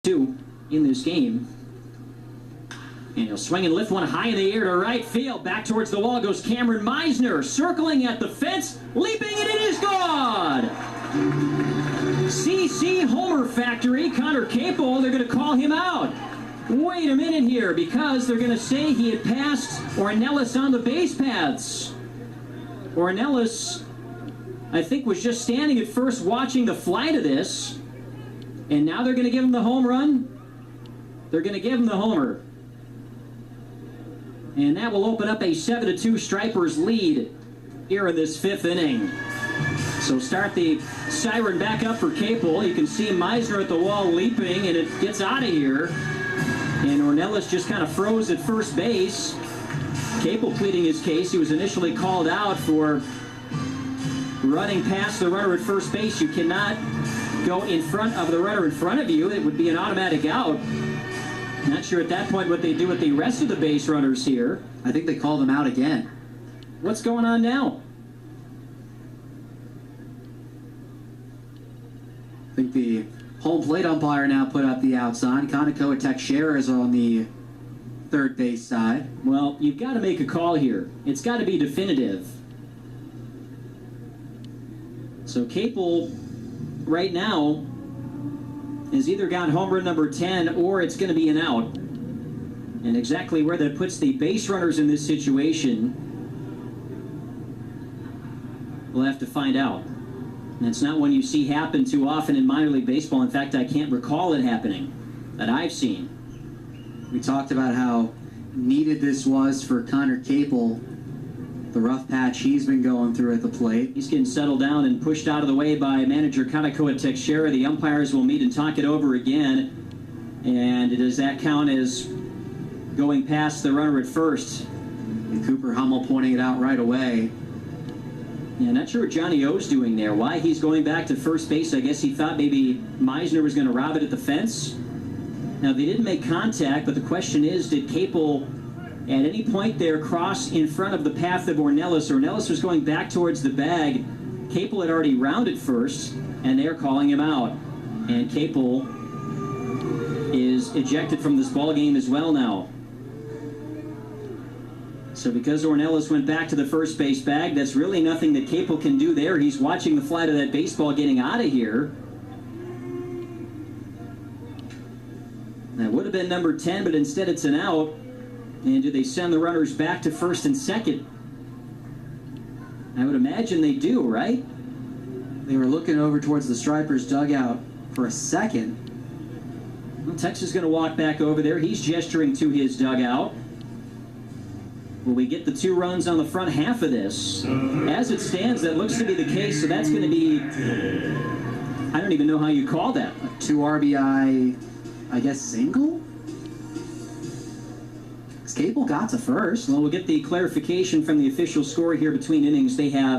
2 in this game. And he'll swing and lift one high in the air to right field. Back towards the wall goes Cameron Meisner, circling at the fence, leaping, and it is gone! CC Homer Factory, Connor Capel, they're going to call him out. Wait a minute here, because they're going to say he had passed Ornelas on the base paths. Ornelas, I think, was just standing at first watching the flight of this, and now they're going to give him the home run? They're going to give him the homer. And that will open up a 7-2 Stripers lead here in this 5th inning. So start the siren back up for Capel. You can see Meisner at the wall leaping, and it gets out of here. And Ornelas just kind of froze at first base. Capel pleading his case. He was initially called out for running past the runner at first base. You cannot go in front of the runner in front of you. It would be an automatic out. Not sure at that point what they do with the rest of the base runners here. I think they called him out again. What's going on now? I think the home plate umpire now put up the out sign. Kaneko Teixeira is on the third base side. Well, you've got to make a call here. It's got to be definitive. So Capel, right now, has either got home run number 10 or it's going to be an out. And exactly where that puts the base runners in this situation, we'll have to find out. And it's not one you see happen too often in minor league baseball. In fact, I can't recall it happening that I've seen. We talked about how needed this was for Connor Capel, the rough patch he's been going through at the plate. He's getting settled down and pushed out of the way by manager Kaneko Teixeira. The umpires will meet and talk it over again. And does that count as going past the runner at first? And Cooper Hummel pointing it out right away. Yeah, not sure what Johnny O's doing there. Why he's going back to first base. I guess he thought maybe Meisner was going to rob it at the fence. Now, they didn't make contact, but the question is, did Capel at any point there cross in front of the path of Ornelas? Ornelas was going back towards the bag. Capel had already rounded first, and they're calling him out. And Capel is ejected from this ball game as well now. So because Ornelas went back to the first base bag, that's really nothing that Capel can do there. He's watching the flight of that baseball getting out of here. That would have been number 10, but instead it's an out. And do they send the runners back to first and second? I would imagine they do, right? They were looking over towards the Stripers dugout for a second. Well, Tex is going to walk back over there. He's gesturing to his dugout. Will we get the 2 runs on the front half of this? As it stands, that looks to be the case, so that's going to be, I don't even know how you call that. A 2 RBI, I guess, single? Capel got to first. Well, we'll get the clarification from the official score here between innings. They have